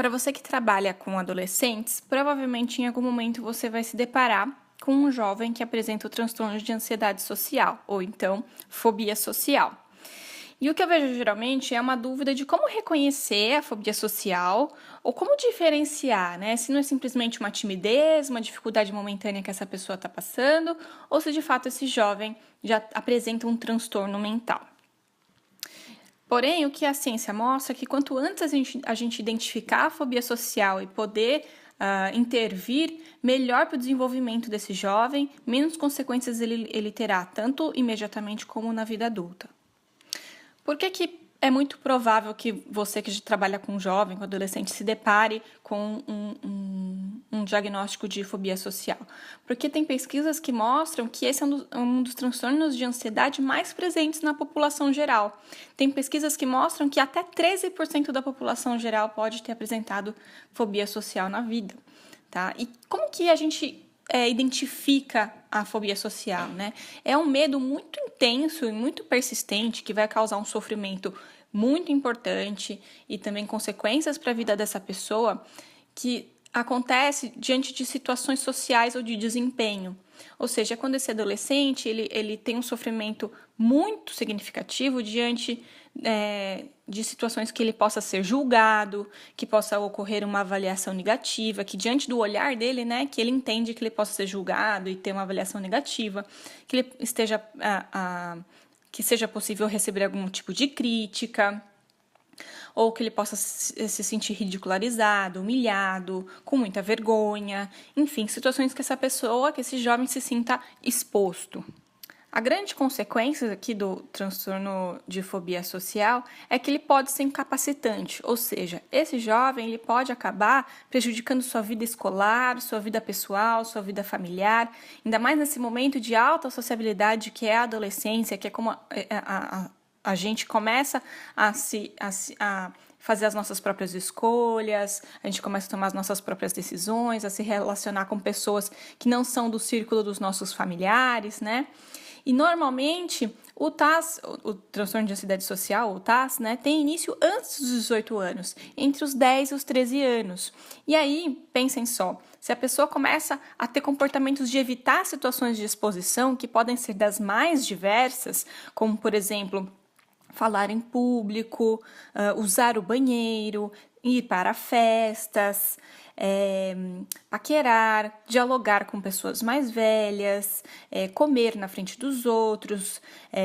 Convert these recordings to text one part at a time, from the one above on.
Para você que trabalha com adolescentes, provavelmente em algum momento você vai se deparar com um jovem que apresenta o transtorno de ansiedade social, ou então fobia social. E o que eu vejo geralmente é uma dúvida de como reconhecer a fobia social ou como diferenciar, né? Se não é simplesmente uma timidez, uma dificuldade momentânea que essa pessoa está passando, ou se de fato esse jovem já apresenta um transtorno mental. Porém, o que a ciência mostra é que quanto antes a gente identificar a fobia social e poder intervir, melhor para o desenvolvimento desse jovem, menos consequências ele terá, tanto imediatamente como na vida adulta. Por que é muito provável que você que trabalha com jovem, com adolescente, se depare com um diagnóstico de fobia social? Porque tem pesquisas que mostram que esse é um dos transtornos de ansiedade mais presentes na população geral. Tem pesquisas que mostram que até 13% da população geral pode ter apresentado fobia social na vida. Tá? E como que a gente identifica a fobia social, né? É um medo muito intenso e muito persistente que vai causar um sofrimento muito importante e também consequências para a vida dessa pessoa que acontece diante de situações sociais ou de desempenho. Ou seja, quando esse adolescente ele tem um sofrimento muito significativo diante de situações que ele possa ser julgado, que possa ocorrer uma avaliação negativa, que diante do olhar dele, né, que ele entende que ele possa ser julgado e ter uma avaliação negativa, que ele esteja que seja possível receber algum tipo de crítica, ou que ele possa se sentir ridicularizado, humilhado, com muita vergonha, enfim, situações que que esse jovem se sinta exposto. A grande consequência aqui do transtorno de fobia social é que ele pode ser incapacitante, ou seja, esse jovem ele pode acabar prejudicando sua vida escolar, sua vida pessoal, sua vida familiar, ainda mais nesse momento de alta sociabilidade que é a adolescência, que é como a gente começa a fazer as nossas próprias escolhas, a gente começa a tomar as nossas próprias decisões, a se relacionar com pessoas que não são do círculo dos nossos familiares, né? E normalmente o TAS, o transtorno de ansiedade social, o TAS, né, tem início antes dos 18 anos, entre os 10 e os 13 anos. E aí, pensem só, se a pessoa começa a ter comportamentos de evitar situações de exposição, que podem ser das mais diversas, como, por exemplo, falar em público, usar o banheiro, ir para festas, paquerar, dialogar com pessoas mais velhas, comer na frente dos outros,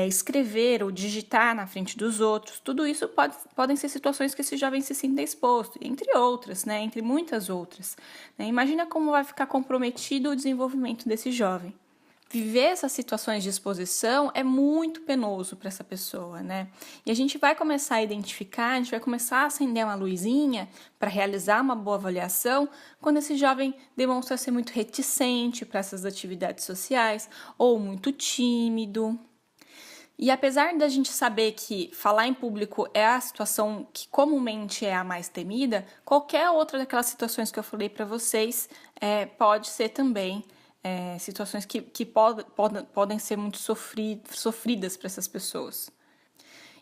escrever ou digitar na frente dos outros. Tudo isso podem ser situações que esse jovem se sinta exposto, entre outras, né? Entre muitas outras. Né? Imagina como vai ficar comprometido o desenvolvimento desse jovem. Viver essas situações de exposição é muito penoso para essa pessoa, né? E a gente vai começar a identificar, a gente vai começar a acender uma luzinha para realizar uma boa avaliação quando esse jovem demonstra ser muito reticente para essas atividades sociais ou muito tímido. E apesar da gente saber que falar em público é a situação que comumente é a mais temida, qualquer outra daquelas situações que eu falei para vocês pode ser também situações que podem ser muito sofridas para essas pessoas.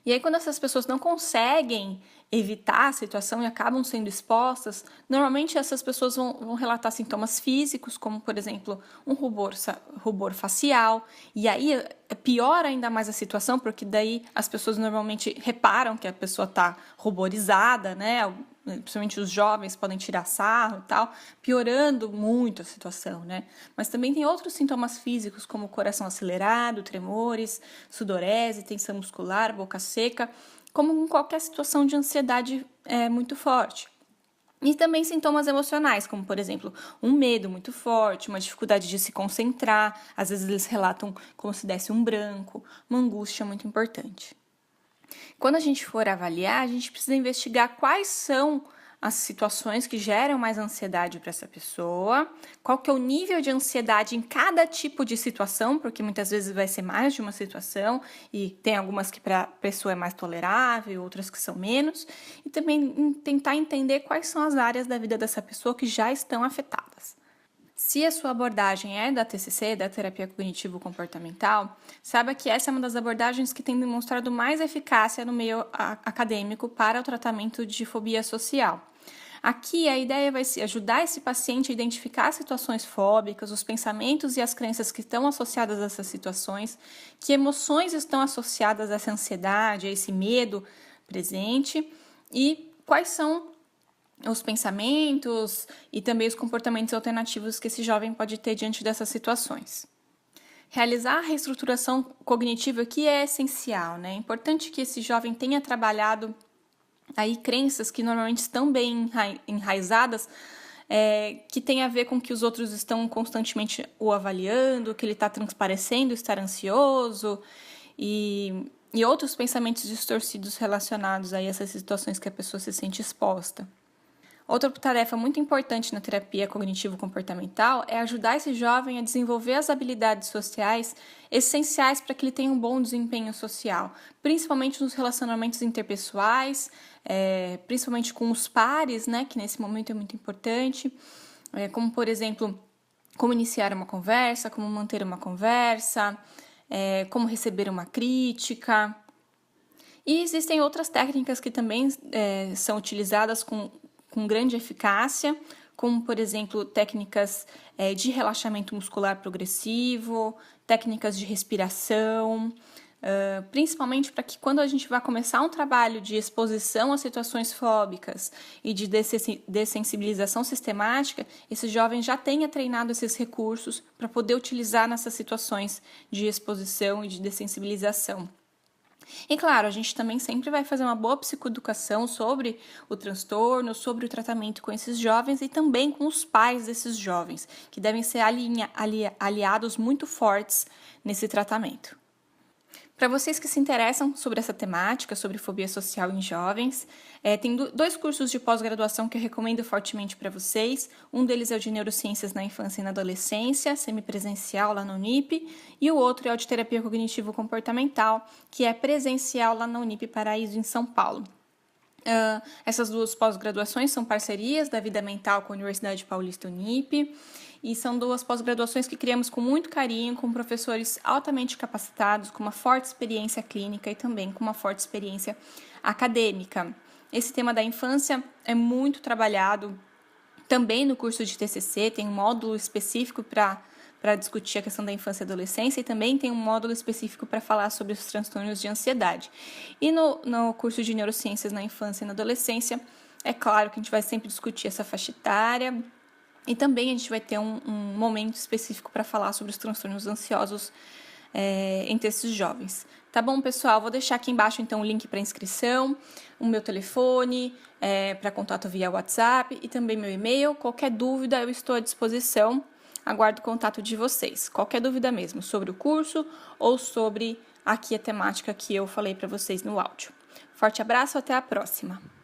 E aí, quando essas pessoas não conseguem evitar a situação e acabam sendo expostas, normalmente essas pessoas vão relatar sintomas físicos, como, por exemplo, um rubor facial. E aí, piora ainda mais a situação, porque daí as pessoas normalmente reparam que a pessoa está ruborizada, né? Principalmente os jovens podem tirar sarro e tal, piorando muito a situação, né? Mas também tem outros sintomas físicos, como coração acelerado, tremores, sudorese, tensão muscular, boca seca, como em qualquer situação de ansiedade muito forte. E também sintomas emocionais, como, por exemplo, um medo muito forte, uma dificuldade de se concentrar, às vezes eles relatam como se desse um branco, uma angústia muito importante. Quando a gente for avaliar, a gente precisa investigar quais são as situações que geram mais ansiedade para essa pessoa, qual que é o nível de ansiedade em cada tipo de situação, porque muitas vezes vai ser mais de uma situação e tem algumas que para a pessoa é mais tolerável, outras que são menos, e também tentar entender quais são as áreas da vida dessa pessoa que já estão afetadas. Se a sua abordagem é da TCC, da terapia cognitivo-comportamental, saiba que essa é uma das abordagens que tem demonstrado mais eficácia no meio acadêmico para o tratamento de fobia social. Aqui a ideia vai ser ajudar esse paciente a identificar situações fóbicas, os pensamentos e as crenças que estão associadas a essas situações, que emoções estão associadas a essa ansiedade, a esse medo presente e quais são os pensamentos e também os comportamentos alternativos que esse jovem pode ter diante dessas situações. Realizar a reestruturação cognitiva aqui é essencial, né? É importante que esse jovem tenha trabalhado aí crenças que normalmente estão bem enraizadas, que tem a ver com que os outros estão constantemente o avaliando, que ele está transparecendo estar ansioso e outros pensamentos distorcidos relacionados a essas situações que a pessoa se sente exposta. Outra tarefa muito importante na terapia cognitivo-comportamental é ajudar esse jovem a desenvolver as habilidades sociais essenciais para que ele tenha um bom desempenho social, principalmente nos relacionamentos interpessoais, principalmente com os pares, né, que nesse momento é muito importante, como, por exemplo, como iniciar uma conversa, como manter uma conversa, como receber uma crítica. E existem outras técnicas que também são utilizadas com grande eficácia, como, por exemplo, técnicas de relaxamento muscular progressivo, técnicas de respiração, principalmente para que quando a gente vai começar um trabalho de exposição a situações fóbicas e de dessensibilização sistemática, esse jovem já tenha treinado esses recursos para poder utilizar nessas situações de exposição e de dessensibilização. E claro, a gente também sempre vai fazer uma boa psicoeducação sobre o transtorno, sobre o tratamento com esses jovens e também com os pais desses jovens, que devem ser aliados muito fortes nesse tratamento. Para vocês que se interessam sobre essa temática, sobre fobia social em jovens, tem 2 cursos de pós-graduação que eu recomendo fortemente para vocês. Um deles é o de Neurociências na Infância e na Adolescência, semipresencial lá na Unip, e o outro é o de Terapia Cognitivo-Comportamental, que é presencial lá na Unip Paraíso, em São Paulo. Essas 2 pós-graduações são parcerias da Vida Mental com a Universidade Paulista Unip, e são 2 pós-graduações que criamos com muito carinho, com professores altamente capacitados, com uma forte experiência clínica e também com uma forte experiência acadêmica. Esse tema da infância é muito trabalhado também no curso de TCC, tem um módulo específico para discutir a questão da infância e adolescência e também tem um módulo específico para falar sobre os transtornos de ansiedade. E no curso de Neurociências na Infância e na Adolescência, é claro que a gente vai sempre discutir essa faixa etária e também a gente vai ter um momento específico para falar sobre os transtornos ansiosos entre esses jovens. Tá bom, pessoal? Vou deixar aqui embaixo, então, o link para inscrição, o meu telefone, para contato via WhatsApp e também meu e-mail. Qualquer dúvida, eu estou à disposição. Aguardo o contato de vocês. Qualquer dúvida mesmo sobre o curso ou sobre aqui a temática que eu falei para vocês no áudio. Forte abraço, até a próxima!